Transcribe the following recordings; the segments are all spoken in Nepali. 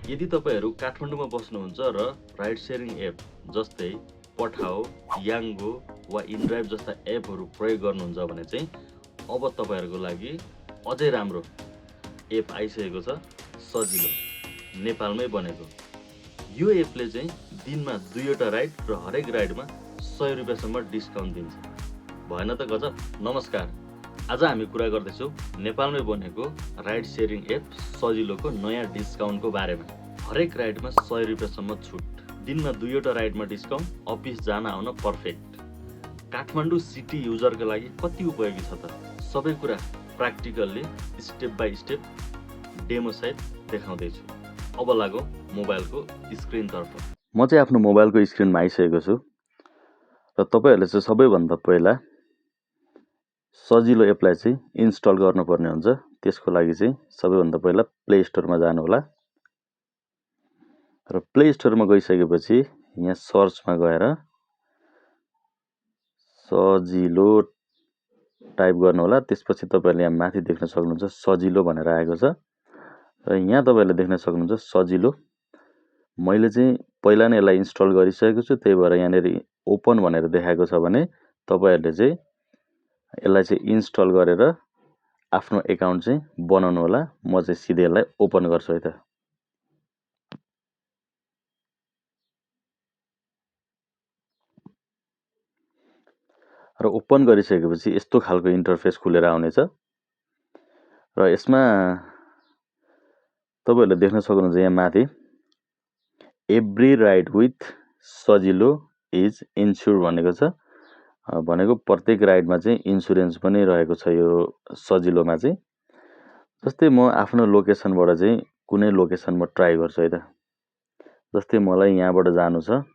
यदि तपाईहरू काठमाडौँमा बस्नुहुन्छ र राइड सेयरिङ एप जस्तै पठाओ, याङ्गो वा इनड्राइभ जस्ता एपहरू प्रयोग गर्नुहुन्छ भने चाहिँ अब तपाईहरूको लागि अझै राम्रो एप आइसकेको छ, सजिलो, नेपालमै बनेको। यो एपले चाहिँ दिनमा 2वटा राइड र हरेक राइडमा 100 रुपियाँसम्म डिस्काउन्ट दिन्छ। भएन त गजब। नमस्कार, आज हामी कुरा गर्दैछौँ नेपालमै बनेको राइड सेयरिङ एप सजिलोको नयाँ डिस्काउन्टको बारेमा। हरेक राइडमा 100 रुपियाँसम्म छुट, दिनमा 2वटा राइडमा डिस्काउन्ट, अफिस जान आउन पर्फेक्ट। काठमाडौँ सिटी युजरका लागि कति उपयोगी छ त? सबै कुरा practically step by step demo सहित देखाउँदैछु। अब लागौँ मोबाइलको स्क्रिनतर्फ। म चाहिँ आफ्नो मोबाइलको स्क्रिनमा आइसकेको छु र तपाईँहरूले चाहिँ सबैभन्दा पहिला सजिलो एपलाई चाहिँ इन्स्टल गर्नुपर्ने हुन्छ। त्यसको लागि चाहिँ सबैभन्दा पहिला प्ले स्टोरमा जानु होला र प्ले स्टोरमा गइसकेपछि यहाँ सर्चमा गएर सजिलो टाइप गर्नु होला। त्यसपछि तपाईँहरूले यहाँ माथि देख्न सक्नुहुन्छ सजिलो भनेर आएको छ र यहाँ तपाईँहरूले देख्न सक्नुहुन्छ सजिलो। मैले चाहिँ पहिला नै यसलाई इन्स्टल गरिसकेको छु, त्यही भएर यहाँनिर ओपन भनेर देखाएको छ भने तपाईँहरूले चाहिँ यसलाई चाहिँ इन्स्टल गरेर आफ्नो एकाउन्ट चाहिँ बनाउनु होला। म चाहिँ सिधै यसलाई ओपन गर्छु है त। र ओपन गरिसकेपछि यस्तो खालको इन्टरफेस खुलेर आउनेछ र यसमा तपाईँहरूले देख्न सक्नुहुन्छ यहाँ माथि एभ्री राइड विथ सजिलो इज इन्स्योर भनेको छ। भनेको प्रत्येक राइडमा चाहिँ इन्सुरेन्स पनि रहेको छ यो सजिलोमा चाहिँ। जस्तै म आफ्नो लोकेसनबाट चाहिँ कुनै लोकेसनमा ट्राई गर्छु है त। जस्तै मलाई यहाँबाट जानु छ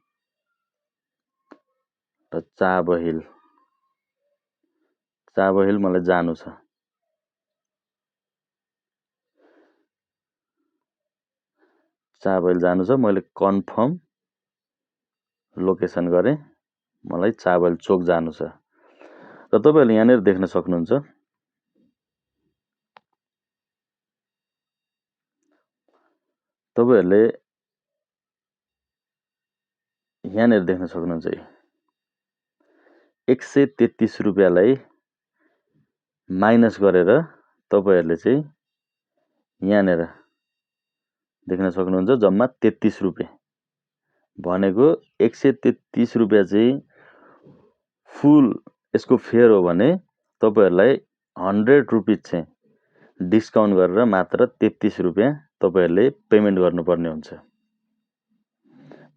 र चाबहिल मलाई जानु छ। मैले कन्फर्म लोकेसन गरेँ, मलाई चाबहिल चोक जानु छ। र तपाईँहरूले यहाँनिर देख्न सक्नुहुन्छ है 133 रुपियाँलाई माइनस गरेर तपाईँहरूले चाहिँ यहाँनिर देख्न सक्नुहुन्छ जम्मा 33 रुपियाँ भनेको 133 रुपियाँ चाहिँ फुल यसको फेयर हो भने तपाईँहरूलाई 100 रुपियाँ चाहिँ डिस्काउन्ट गरेर मात्र 33 रुपियाँ तपाईँहरूले पेमेन्ट गर्नुपर्ने हुन्छ।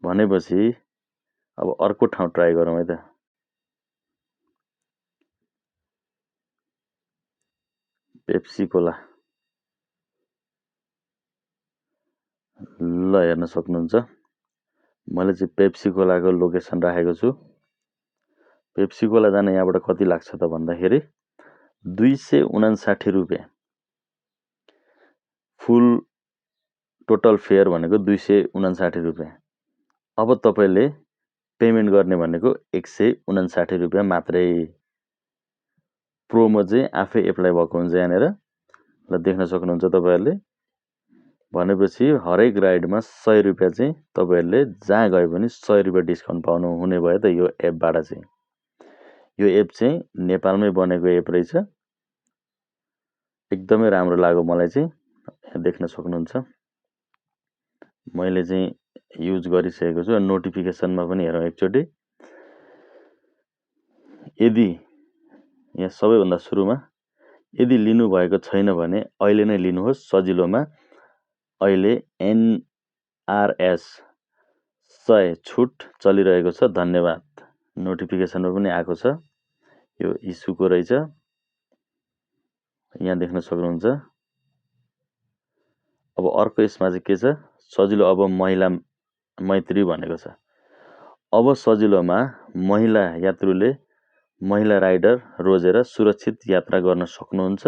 भनेपछि अब अर्को ठाउँ ट्राई गरौँ है त। पेप्सी कोला ल हेर्न सक्नुहुन्छ मैले चाहिँ पेप्सी कोलाको लोकेसन राखेको छु। पेप्सी कोला जान यहाँबाट कति लाग्छ त भन्दाखेरि 259 रुपियाँ। फुल टोटल फेयर भनेको 259 रुपियाँ। अब तपाईँले पेमेन्ट गर्ने भनेको 159 रुपियाँ मात्रै। प्रोमो चाहिँ आफै एप्लाई भएको हुन्छ यहाँनिर ल देख्न सक्नुहुन्छ तपाईँहरूले। भनेपछि हरेक राइडमा 100 रुपियाँ चाहिँ तपाईँहरूले जहाँ गए पनि 100 रुपियाँ डिस्काउन्ट पाउनु हुने भयो त यो एपबाट चाहिँ। यो एप चाहिँ नेपालमै बनेको एप रहेछ। एकदमै राम्रो लाग्यो मलाई चाहिँ। यहाँ देख्न सक्नुहुन्छ मैले चाहिँ युज गरिसकेको छु। नोटिफिकेसनमा पनि हेरौँ एकचोटि। यदि यहाँ सबैभन्दा सुरुमा यदि लिनुभएको छैन भने अहिले नै लिनुहोस् सजिलोमा। अहिले NRS 100 छुट चलिरहेको छ। धन्यवाद। नोटिफिकेसनमा पनि आएको छ। यो इस्युको रहेछ। यहाँ देख्न सक्नुहुन्छ। अब अर्को यसमा चाहिँ के छ सजिलो। अब महिला मैत्री भनेको छ। अब सजिलोमा महिला यात्रुले महिला राइडर रोजेर सुरक्षित यात्रा गर्न सक्नुहुन्छ।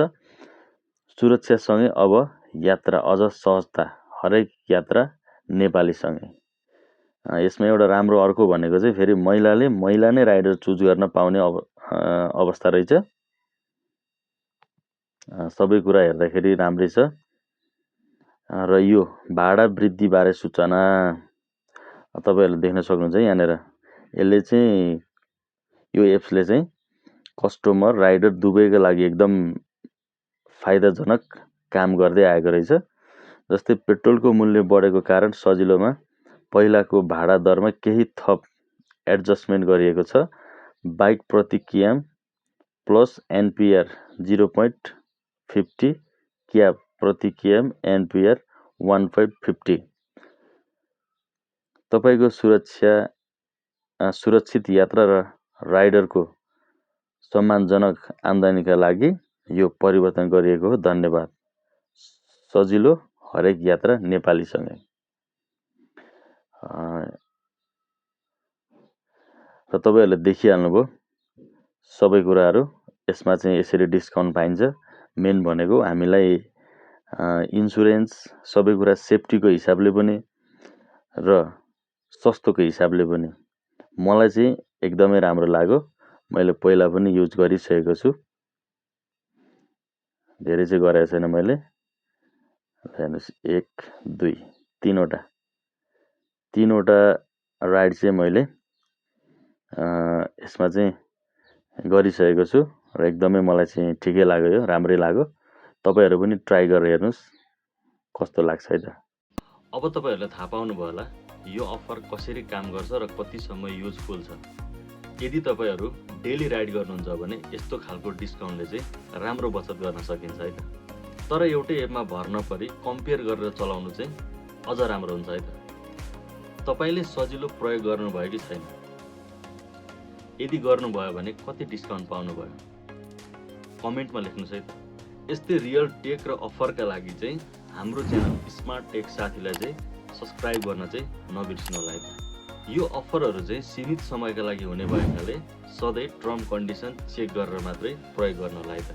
सुरक्षासँगै अब यात्रा अझ सहजता, हरेक यात्रा नेपालीसँगै। यसमा एउटा राम्रो अर्को भनेको चाहिँ फेरि महिला नै राइडर चुज गर्न पाउने अवस्था रहेछ। सबै कुरा हेर्दाखेरि राम्रै छ र यो भाडा वृद्धिबारे सूचना तपाईँहरूले देख्न सक्नुहुन्छ यहाँनिर। यसले चाहिँ यो एप्सले चाहिँ कस्टमर राइडर दुवैको लागि एकदम फाइदाजनक काम गर्दै आएको रहेछ। जस्तै पेट्रोलको मूल्य बढेको कारण सजिलोमा पहिलाको भाडा दरमा केही थप एडजस्टमेन्ट गरिएको छ। बाइक प्रति कियाम प्लस एनपिआर 0.50, क्याब प्रति कियाम एनपिआर 1.50। तपाईँको सुरक्षित यात्रा र राइडरको सम्मानजनक आम्दानीका लागि यो परिवर्तन गरिएको हो। धन्यवाद। सजिलो हरेक यात्रा नेपालीसँगै। र तपाईँहरूले देखिहाल्नुभयो सबै कुराहरू। यसमा चाहिँ यसरी डिस्काउन्ट पाइन्छ। मेन भनेको हामीलाई इन्सुरेन्स सबै कुरा सेफ्टीको हिसाबले पनि र सस्तोको हिसाबले पनि मलाई चाहिँ एकदमै राम्रो लाग्यो। मैले पहिला पनि युज गरिसकेको छु। धेरै चाहिँ गरेको छैन मैले। हेर्नुहोस् 1 2 3वटा राइड चाहिँ मैले यसमा चाहिँ गरिसकेको छु र एकदमै मलाई चाहिँ ठिकै लाग्यो, यो राम्रै लाग्यो। तपाईँहरू पनि ट्राई गरेर हेर्नुहोस् कस्तो लाग्छ है त। अब तपाईँहरूले थाहा पाउनुभयो होला यो अफर कसरी काम गर्छ र कतिसम्म युजफुल छ। यदि तपाईँहरू डेली राइड गर्नुहुन्छ भने यस्तो खालको डिस्काउन्टले चाहिँ राम्रो बचत गर्न सकिन्छ है त। तर एउटै एपमा भर नपरी कम्पेयर गरेर चलाउनु चाहिँ अझ राम्रो हुन्छ है त। तपाईँले सजिलो प्रयोग गर्नुभयो कि छैन? यदि गर्नुभयो भने कति डिस्काउन्ट पाउनुभयो? कमेन्टमा लेख्नुहोस् है त। यस्तै रियल टेक र अफरका लागि चाहिँ हाम्रो च्यानल स्मार्ट टेक साथीलाई चाहिँ सब्सक्राइब गर्न चाहिँ नबिर्सिनु होला है त। यो अफरहरू चाहिँ सीमित समयका लागि हुने भएकाले सधैँ टर्म कन्डिसन चेक गरेर मात्रै प्रयोग गर्नु होला है त।